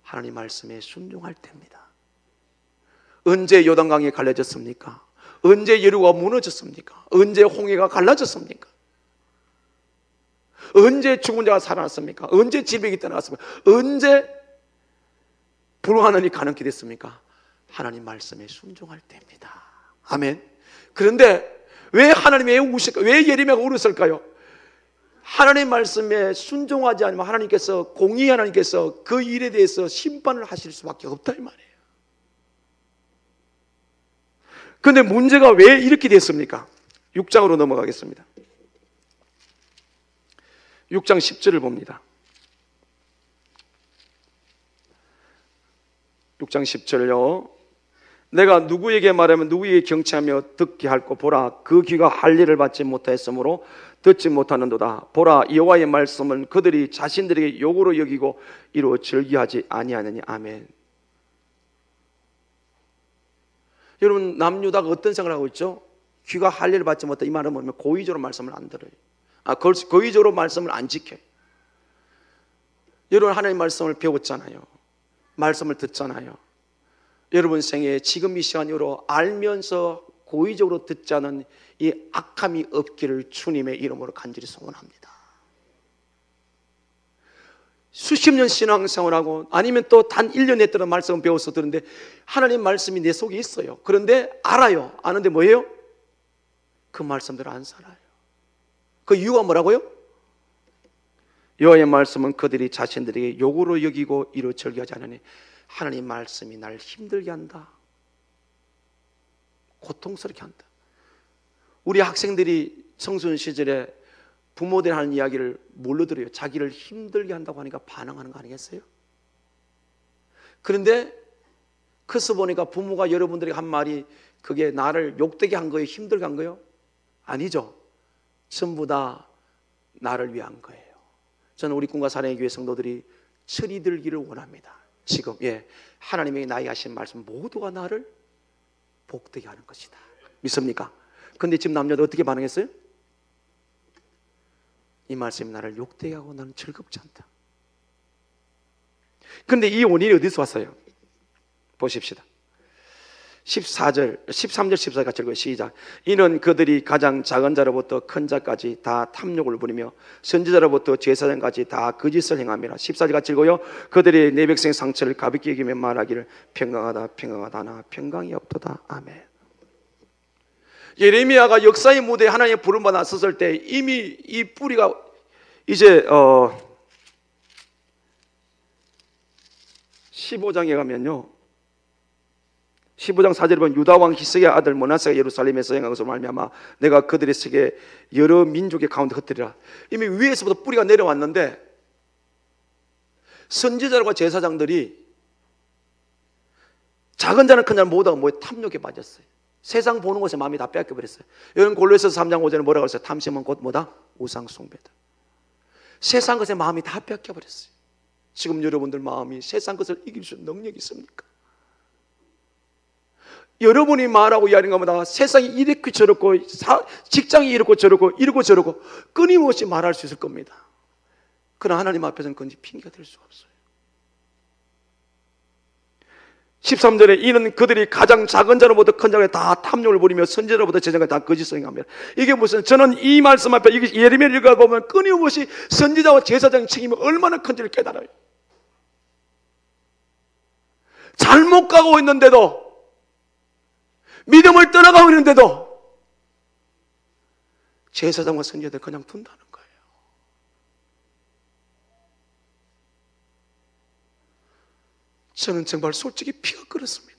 하나님 말씀에 순종할 때입니다. 언제 요단강이 갈라졌습니까? 언제 여리고가 무너졌습니까? 언제 홍해가 갈라졌습니까? 언제 죽은 자가 살아났습니까? 언제 질병이 떠나갔습니까? 언제 불가능이 가능케 됐습니까? 하나님 말씀에 순종할 때입니다. 아멘. 그런데 왜 하나님이 우실까? 왜 예레미야가 울었을까요? 하나님 말씀에 순종하지 않으면 하나님께서, 공의 하나님께서 그 일에 대해서 심판을 하실 수밖에 없다 이 말이에요. 그런데 문제가 왜 이렇게 됐습니까? 6장으로 넘어가겠습니다. 6장 10절을 봅니다. 6장 10절요. 내가 누구에게 말하면 누구에게 경치하며 듣게 할꼬 보라, 그 귀가 할 일을 받지 못하였으므로 듣지 못하는도다. 보라, 여호와의 말씀은 그들이 자신들에게 욕으로 여기고 이로 즐기하지 아니하느니. 아멘. 여러분, 남유다가 어떤 생각을 하고 있죠? 귀가 할 일을 받지 못하, 이 말은 뭐냐면 고의적으로 말씀을 안 들어요. 고의적으로 말씀을 안 지켜요. 여러분, 하나님의 말씀을 배웠잖아요. 말씀을 듣잖아요. 여러분 생애에 지금 이 시간 이후로 알면서 고의적으로 듣지 않은 이 악함이 없기를 주님의 이름으로 간절히 소원합니다. 수십 년 신앙생활하고 아니면 또 단 1년 했던 말씀을 배워서 들은데 하나님 말씀이 내 속에 있어요. 그런데 알아요. 아는데 뭐예요? 그 말씀대로 안 살아요. 그 이유가 뭐라고요? 여호와의 말씀은 그들이 자신들에게 욕으로 여기고 이로 즐기하지 않으니. 하나님 말씀이 날 힘들게 한다. 고통스럽게 한다. 우리 학생들이 청소년 시절에 부모들이 하는 이야기를 뭘로 들어요? 자기를 힘들게 한다고 하니까 반항하는 거 아니겠어요? 그런데 커서 보니까 부모가 여러분들에게 한 말이 그게 나를 욕되게 한 거예요? 힘들게 한 거예요? 아니죠. 전부 다 나를 위한 거예요. 저는 우리 꿈과 사랑의 교회 성도들이 철이 들기를 원합니다. 지금 하나님이 나에게 하신 말씀 모두가 나를 복되게 하는 것이다. 믿습니까? 근데 지금 남녀들 어떻게 반응했어요? 이 말씀이 나를 욕되게 하고 나는 즐겁지 않다. 근데 이 원인이 어디서 왔어요? 보십시다. 13절 14절 같이 읽어요. 시작. 이는 그들이 가장 작은 자로부터 큰 자까지 다 탐욕을 부리며 선지자로부터 제사장까지 다 거짓을 행함이라. 14절 같이 읽어요. 그들이 내 백성의 상처를 가볍게 여기며 말하기를 평강하다 평강하다 하나 평강이 없도다. 아멘. 예레미야가 역사의 무대에 하나님의 부름받아 섰을 때 이미 이 뿌리가 이제 15장에 가면요, 15장 4절에 보면 유다 왕 히스기야 아들 므낫세가 예루살렘에서 행한 것으로 말미암아 내가 그들의 세계 여러 민족의 가운데 흩뜨리라. 이미 위에서부터 뿌리가 내려왔는데 선지자들과 제사장들이 작은 자는 큰 자는 모두가 탐욕에 빠졌어요. 세상 보는 것에 마음이 다 뺏겨버렸어요. 여러분 골로새서 3장 5절에 뭐라고 했어요? 탐심은 곧 뭐다? 우상 숭배다. 세상 것에 마음이 다 뺏겨버렸어요. 지금 여러분들 마음이 세상 것을 이길 수 있는 능력이 있습니까? 여러분이 말하고 이야기하는 것보다 세상이 이렇게 저렇고 직장이 이렇고 저렇고 이렇고 저렇고 끊임없이 말할 수 있을 겁니다. 그러나 하나님 앞에서는 그건 핑계가 될 수가 없어요. 13절에 이는 그들이 가장 작은 자로부터 큰 자에 다 탐욕을 부리며 선지자로부터 제자가 다 거짓을 행합니다. 이게 무슨, 저는 이 말씀 앞에 예레미야를 읽어보면 끊임없이 선지자와 제사장의 책임이 얼마나 큰지를 깨달아요. 잘못 가고 있는데도, 믿음을 떠나가고 있는데도 제사장과 선지자들 그냥 둔다는 거예요. 저는 정말 솔직히 피가 끓었습니다.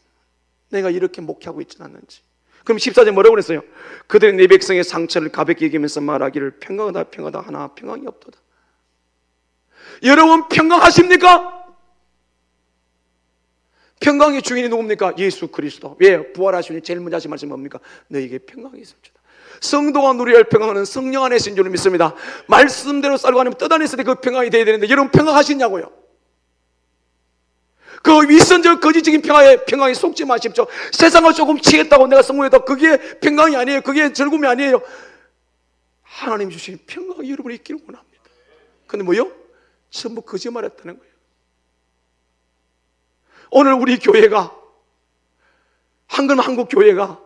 내가 이렇게 목회하고 있지는 않는지. 그럼 14절 뭐라고 그랬어요? 그들이 내 백성의 상처를 가볍게 여기면서 말하기를 평강하다 평강하다 하나 평강이 없도다. 여러분 평강하십니까? 평강의 주인이 누굽니까? 예수 그리스도. 왜? 부활하시니 제일 먼저 하신 말씀이 뭡니까? 너에게 평강이 있을지다. 성도가 누려야 할 평강은 성령 안에 있는 줄 믿습니다. 말씀대로 살고 하나님 뜻 안에 있을 때 그 평강이 되어야 되는데 여러분 평강하시냐고요? 그 위선적 거짓적인 평강에 속지 마십시오. 세상을 조금 취했다고 내가 성공했다고 그게 평강이 아니에요. 그게 즐거움이 아니에요. 하나님 주신 평강이 여러분이 있기를 원합니다. 근데 뭐요? 전부 거짓말했다는 거예요. 오늘 우리 교회가, 한국 교회가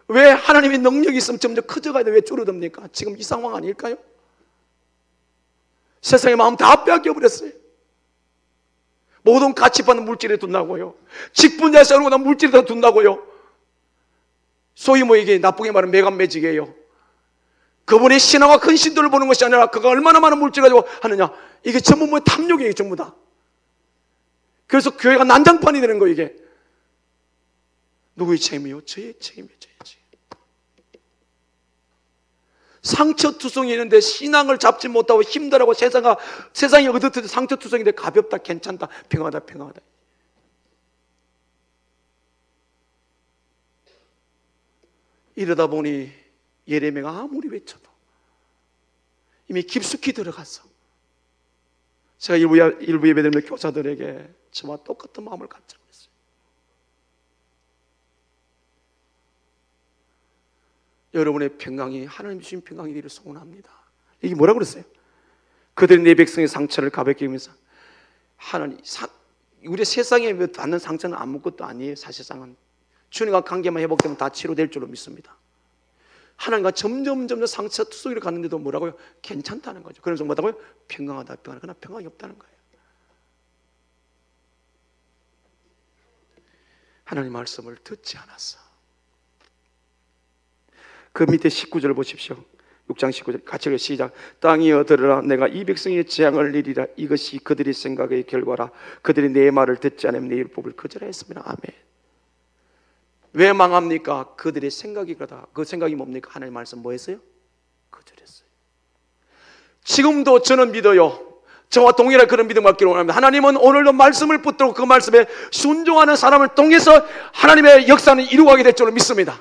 왜 하나님의 능력이 있으면 점점 커져가야 돼? 왜 줄어듭니까? 지금 이 상황 아닐까요? 세상의 마음 다 빼앗겨버렸어요. 모든 가치받는 물질에 둔다고요. 직분자에 세우고 난 물질에다 둔다고요. 소위 뭐 이게 나쁘게 말하면 매간매직이에요. 그분의 신앙과 큰 신도를 보는 것이 아니라 그가 얼마나 많은 물질 가지고 하느냐. 이게 전부 뭐 탐욕이에요. 전부 다. 그래서 교회가 난장판이 되는 거예요. 이게 누구의 책임이요? 저의 책임이에요. 저의 책임. 상처투성이 있는데 신앙을 잡지 못하고 힘들어하고 세상이 어떻든 상처투성인데 가볍다, 괜찮다, 평화다, 평화다. 이러다 보니 예레미야가 아무리 외쳐도 이미 깊숙이 들어갔어. 제가 일부 예배드리는 교사들에게 저와 똑같은 마음을 갖자고 했어요. 여러분의 평강이 하나님 주신 평강이 되기를 소원합니다. 이게 뭐라고 그랬어요? 그들이 내 백성의 상처를 가볍게 여기면서 우리 세상에 받는 상처는 아무것도 아니에요. 사실상은 주님과 관계만 회복되면 다 치료될 줄로 믿습니다. 하나님과 점점 상처 투성이를 갔는데도 뭐라고요? 괜찮다는 거죠. 그래서 뭐라고요? 평강하다, 평안하다. 그러나 평강이 없다는 거예요. 하나님 말씀을 듣지 않았어. 그 밑에 19절 보십시오. 6장 19절 같이 읽어 시작. 땅이여 들으라. 내가 이 백성의 재앙을 내리라. 이것이 그들의 생각의 결과라. 그들이 내 말을 듣지 않으면 내 율법을 거절하였습니다. 아멘. 왜 망합니까? 그들의 생각이 그러다. 그 생각이 뭡니까? 하나님 말씀 뭐 했어요? 거절했어요. 지금도 저는 믿어요. 저와 동일한 그런 믿음 갖기를 원합니다. 하나님은 오늘도 말씀을 붙들고 그 말씀에 순종하는 사람을 통해서 하나님의 역사는 이루어가게 될 줄로 믿습니다.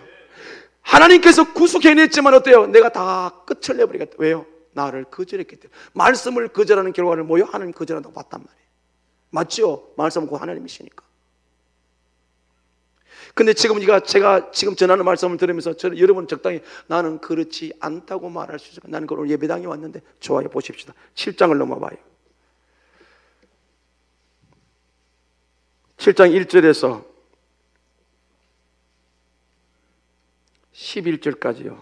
하나님께서 구속해냈지만 어때요? 내가 다 끝을 내버리겠다. 왜요? 나를 거절했기 때문에. 말씀을 거절하는 결과를 뭐요? 하나님 거절한다고 봤단 말이에요. 맞죠? 말씀은 그 하나님이시니까. 근데 지금 제가 지금 전하는 말씀을 들으면서 여러분 적당히 나는 그렇지 않다고 말할 수 있을까? 나는 오늘 예배당에 왔는데 좋아요. 보십시다. 7장을 넘어봐요. 7장 1절에서 11절까지요.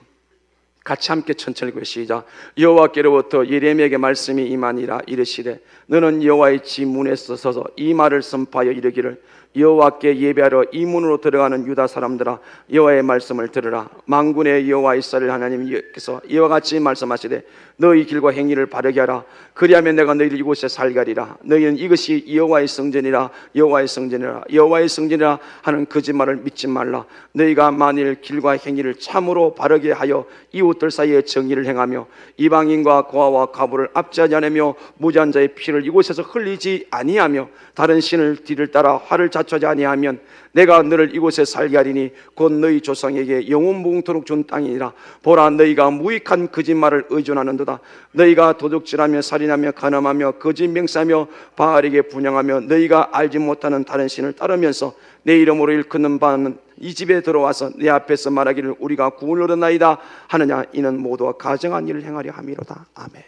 같이 함께 천천히 읽어요. 시작. 여호와께로부터 예레미야에게 말씀이 임하니라. 이르시되 너는 여호와의 집 문에서 서서 이 말을 선포하여 이르기를 여호와께 예배하러 이 문으로 들어가는 유다 사람들아, 여호와의 말씀을 들으라. 만군의 여호와 이스라엘 하나님께서 이와 같이 말씀하시되 너희 길과 행위를 바르게 하라. 그리하면 내가 너희를 이곳에 살게 하리라. 너희는 이것이 여호와의 성전이라, 여호와의 성전이라, 여호와의 성전이라 하는 거짓말을 믿지 말라. 너희가 만일 길과 행위를 참으로 바르게 하여 이웃들 사이에 정의를 행하며 이방인과 고아와 과부를 압제하지 않으며 무죄한 자의 피를 이곳에서 흘리지 아니하며 다른 신을 뒤를 따라 화를 자주 낮추지 아니하면 내가 너를 이곳에 살게 하리니 곧 너희 조상에게 영원무궁토록 준 땅이니라. 보라, 너희가 무익한 거짓말을 의존하는도다. 너희가 도둑질하며 살인하며 간음하며 거짓 맹세하며 바알에게 분향하며 너희가 알지 못하는 다른 신을 따르면서 내 이름으로 일컫는 바는 이 집에 들어와서 내 앞에서 말하기를 우리가 구원을 얻었나이다 하느냐. 이는 모두가 가정한 일을 행하려 함이로다. 아멘.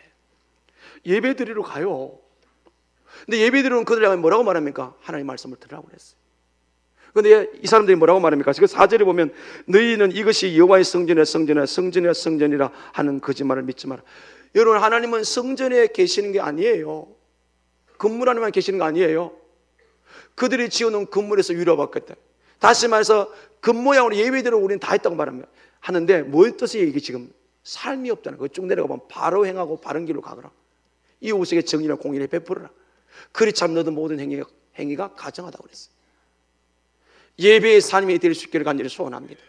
예배드리러 가요. 근데 예배드리는 그들에게 뭐라고 말합니까? 하나님의 말씀을 들으라고 그랬어요. 근데 이 사람들이 뭐라고 말합니까? 그 4절에 보면 너희는 이것이 여호와의 성전이라 성전이라 성전이라 성전이라 하는 거짓말을 믿지 마라. 여러분, 하나님은 성전에 계시는 게 아니에요. 건물 안에만 계시는 거 아니에요. 그들이 지어놓은 건물에서 위로받겠다. 다시 말해서 겉모양으로 예배대로 우리는 다 했다고 말합니다. 하는데 뭐의 뜻이에요? 이게 지금 삶이 없다는 거예요. 쭉 내려가 보면 바로 행하고 바른 길로 가거라. 이웃에게 정의나 공의를 베풀어라. 그리 참 너도 모든 행위가 가정하다고 그랬어요. 예배의 삶이 될 수 있기를 간절히 소원합니다.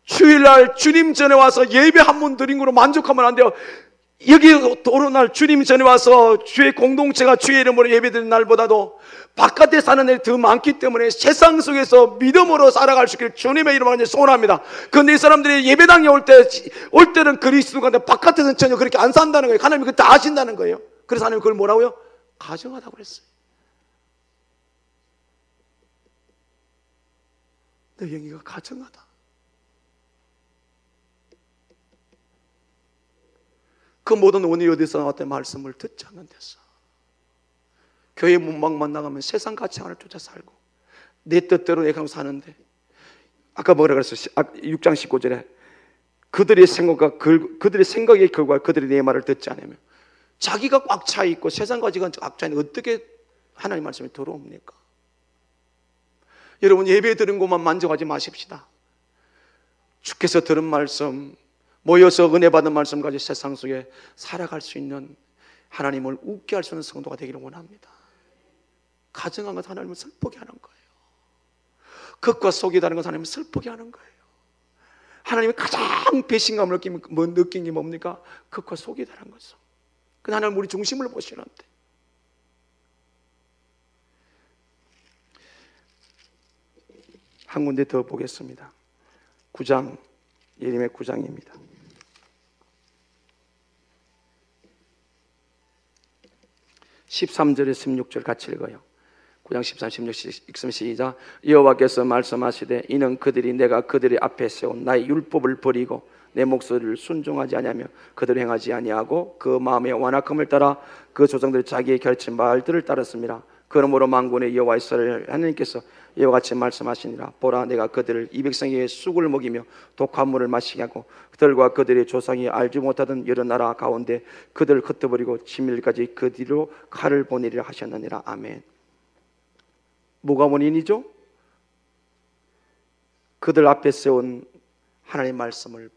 주일날 주님 전에 와서 예배 한 번 드린 거로 만족하면 안 돼요. 여기 오늘날 주님 전에 와서 주의 공동체가 주의 이름으로 예배드리는 날보다도 바깥에 사는 애들이 더 많기 때문에 세상 속에서 믿음으로 살아갈 수 있기를 주님의 이름으로 소원합니다. 그런데 이 사람들이 예배당에 올 때는 그리스도인데 바깥에서는 전혀 그렇게 안 산다는 거예요. 하나님이 그때 아신다는 거예요. 그래서 하나님이 그걸 뭐라고요? 가정하다고 그랬어요. 내 영이가 가정하다. 그 모든 원인이 어디서 나왔던 말씀을 듣지 않는 데서 교회 문방만 나가면 세상 가치관을 쫓아 살고 내 뜻대로 내가 사는데, 아까 뭐라 그랬어요? 6장 19절에 그들의 생각의 결과 그들이 내 말을 듣지 않으면, 자기가 꽉 차 있고 세상 가치관 꽉 차 있는데 어떻게 하나님 말씀이 들어옵니까? 여러분, 예배 드린 것만 만족하지 마십시다. 주께서 들은 말씀, 모여서 은혜 받은 말씀 가지고 세상 속에 살아갈 수 있는, 하나님을 웃게 할 수 있는 성도가 되기를 원합니다. 가정한 것 하나님을 슬프게 하는 거예요. 겉과 속이 다른 것 하나님을 슬프게 하는 거예요. 하나님이 가장 배신감을 느낀 게 뭡니까? 겉과 속이 다른 거죠. 근데 하나님 우리 중심을 보시는데, 한 군데 더 보겠습니다. 9장, 예레미야 9장입니다. 13절에 16절 같이 읽어요. 9장 13, 16 읽으면 시작. 여호와께서 말씀하시되 이는 그들이 내가 그들의 앞에 세운 나의 율법을 버리고 내 목소리를 순종하지 아니하며 그들을 행하지 아니하고 그 마음의 완악함을 따라 그 조상들이 자기의 결친 말들을 따랐습니다. 그러므로 만군의 여호와 이스라엘 하나님께서 이와 같이 말씀하시니라. 보라, 내가 그들을 이 백성에게 쑥을 먹이며 독한 물을 마시게 하고 그들과 그들의 조상이 알지 못하던 여러 나라 가운데 그들을 흩어버리고 진밀까지 그 뒤로 칼을 보내리라 하셨느니라. 아멘. 뭐가 원인이죠? 그들 앞에 세운 하나님의 말씀을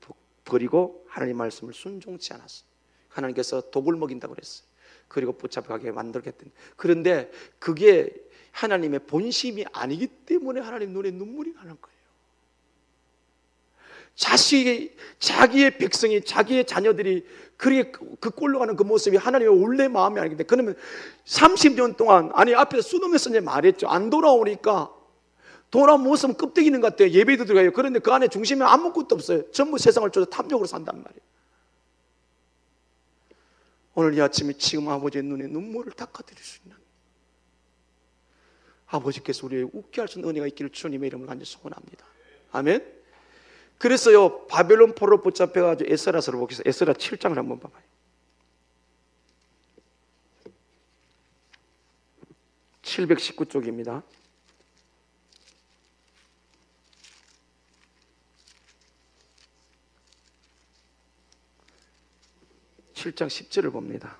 버리고 하나님의 말씀을 순종치 않았어요. 하나님께서 독을 먹인다고 그랬어요. 그리고 붙잡게 만들겠다는. 그런데 그게 하나님의 본심이 아니기 때문에 하나님 눈에 눈물이 나는 거예요. 자기의 백성이, 자기의 자녀들이 그렇게 그 꼴로 가는 그 모습이 하나님의 원래 마음이 아니기 때문에. 그러면 30년 동안, 아니 앞에서 수능에서 이제 말했죠. 안 돌아오니까 돌아온 모습은 껍데기는 것 같아요. 예배도 들어가요. 그런데 그 안에 중심에 아무것도 없어요. 전부 세상을 쫓아 탐욕으로 산단 말이에요. 오늘 이 아침에 지금 아버지의 눈에 눈물을 닦아드릴 수 있는 아버지께서 우리를 웃게 할 수 있는 은혜가 있기를 주님의 이름으로 간절히 소원합니다. 아멘. 그래서요, 바벨론 포로로 붙잡혀가지고 에스라서를 보겠습니다. 에스라 7장을 한번 봐봐요. 719쪽입니다. (7장 10절을) 봅니다.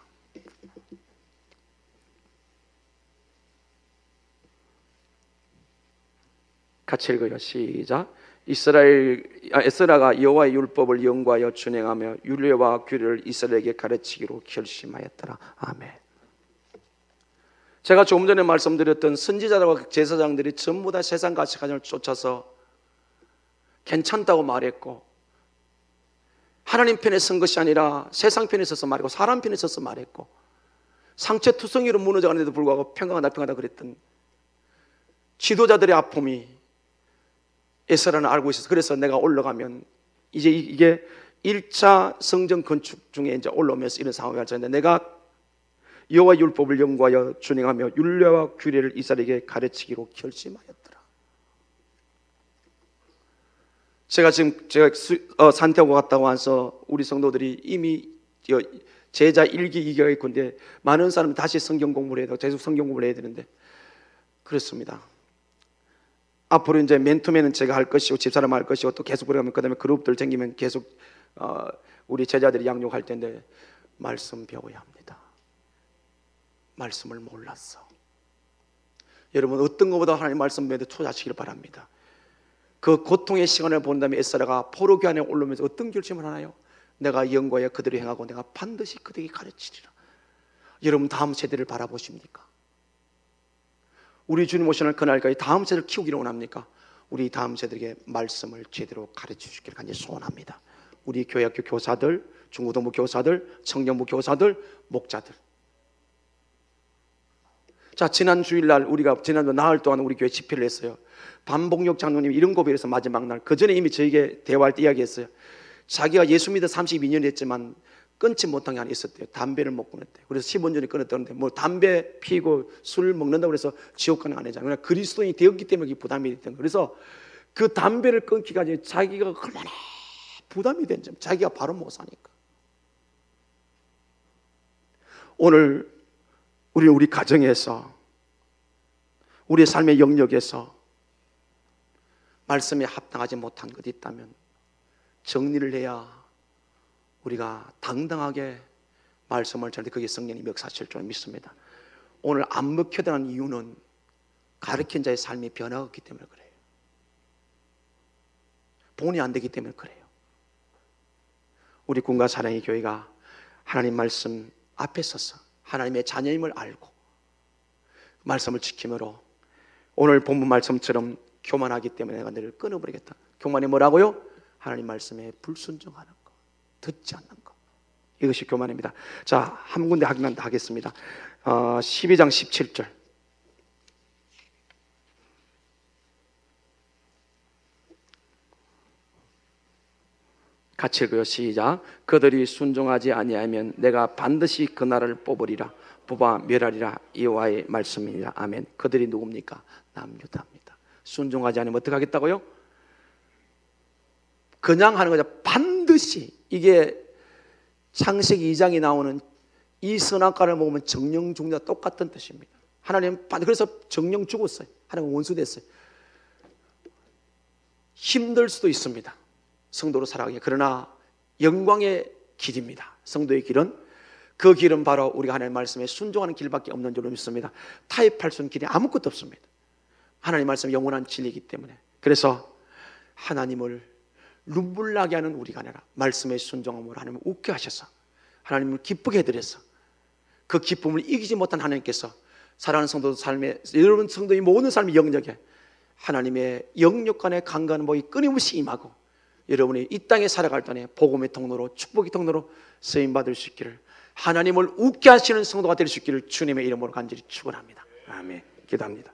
같이 읽어요. 시작. 에스라가 여호와의 율법을 연구하여 준행하며 율례와 규례를 이스라엘에게 가르치기로 결심하였더라. 아멘. 제가 조금 전에 말씀드렸던 선지자들과 제사장들이 전부 다 세상 가치관을 쫓아서 괜찮다고 말했고, 하나님 편에 선 것이 아니라 세상 편에 서서 말했고 사람 편에 서서 말했고, 상처투성이로 무너져가는데도 불구하고 평강하다 평강하다 그랬던 지도자들의 아픔이 에스라는 알고 있어서, 그래서 내가 올라가면 이제 이게 1차 성전 건축 중에 이제 올라오면서 이런 상황이 발생했는데, 내가 여호와 율법을 연구하여 준행하며 율례와 규례를 이스라엘에게 가르치기로 결심하였더라. 제가 산티아고 갔다 와서 우리 성도들이 이미 제자 1기 2기가 있건데, 많은 사람이 다시 성경 공부를 해야 되고 계속 성경 공부를 해야 되는데, 그렇습니다. 앞으로 이제 맨투맨은 제가 할 것이고 집사람 할 것이고 또 계속 그러면 그다음에 그룹들 생기면 계속 우리 제자들이 양육할 텐데, 말씀 배워야 합니다. 말씀을 몰랐어. 여러분, 어떤 것보다 하나님 말씀 배우는데 투자하시길 바랍니다. 그 고통의 시간을 본 다음에 에스라가 포로기 안에 올라오면서 어떤 결심을 하나요? 내가 영과에 그들을 행하고 내가 반드시 그들에게 가르치리라. 여러분, 다음 세대를 바라보십니까? 우리 주님 오시는 그날까지 다음 세대를 키우기를 원합니까? 우리 다음 세대에게 말씀을 제대로 가르쳐 주시기를 간절히 소원합니다. 우리 교회학교 교사들, 중고등부 교사들, 청년부 교사들, 목자들. 자, 지난 주일날 우리가 지난주 나흘 동안 우리 교회 집회를 했어요. 반복력 장로님이 이런 고백에서 마지막 날, 그 전에 이미 저에게 대화할 때 이야기했어요. 자기가 예수 믿어 32년 했지만 끊지 못한 게 하나 있었대요. 담배를 못 끊었대요. 그래서 15년에 끊었다는데, 뭐 담배 피고 술 먹는다고 해서 지옥 가는 거 아니잖아요. 그냥 그리스도인이 되었기 때문에 부담이 됐던 거예요. 그래서 그 담배를 끊기까지 자기가 얼마나 부담이 된지, 자기가 바로 못 사니까. 오늘 우리 가정에서, 우리의 삶의 영역에서 말씀에 합당하지 못한 것이 있다면 정리를 해야 우리가 당당하게 말씀을 전할 때 그게 성령이 역사하실 줄 믿습니다. 오늘 안 먹혀드는 이유는 가르친 자의 삶이 변화가 없기 때문에 그래요. 본이 안 되기 때문에 그래요. 우리 꿈과 사랑의 교회가 하나님 말씀 앞에 서서 하나님의 자녀임을 알고 말씀을 지킴으로 오늘 본문 말씀처럼 교만하기 때문에 내가 너를 끊어버리겠다. 교만이 뭐라고요? 하나님 말씀에 불순종하는 거, 듣지 않는 거, 이것이 교만입니다. 자, 한 군데 하겠습니다. 12장 17절 같이 읽어요. 시작. 그들이 순종하지 아니하면 내가 반드시 그 나라를 뽑으리라. 뽑아 멸하리라. 여호와의 말씀이니라. 아멘. 그들이 누굽니까? 남유다입니다. 순종하지 않으면 어떻게 하겠다고요? 그냥 하는 거죠. 반드시. 이게 창세기 2장이 나오는 이 선악과를 먹으면 정령 죽는다 똑같은 뜻입니다. 하나님, 그래서 정령 죽었어요. 하나님 원수 됐어요. 힘들 수도 있습니다. 성도로 살아가기. 그러나 영광의 길입니다. 성도의 길은, 그 길은 바로 우리가 하나님의 말씀에 순종하는 길밖에 없는 줄로 믿습니다. 타협할 수 있는 길이 아무것도 없습니다. 하나님 말씀은 영원한 진리이기 때문에. 그래서 하나님을 눈물 나게 하는 우리가 아니라 말씀에 순종함으로 하나님을 웃게 하셔서 하나님을 기쁘게 해드려서 그 기쁨을 이기지 못한 하나님께서 사랑하는 성도들 삶에, 여러분 성도의 모든 삶의 영역에 하나님의 영육간의 강건한 복이 끊임없이 임하고 여러분이 이 땅에 살아갈 동안에 복음의 통로로, 축복의 통로로 쓰임받을 수 있기를, 하나님을 웃게 하시는 성도가 될 수 있기를 주님의 이름으로 간절히 축원합니다. 아멘. 기도합니다.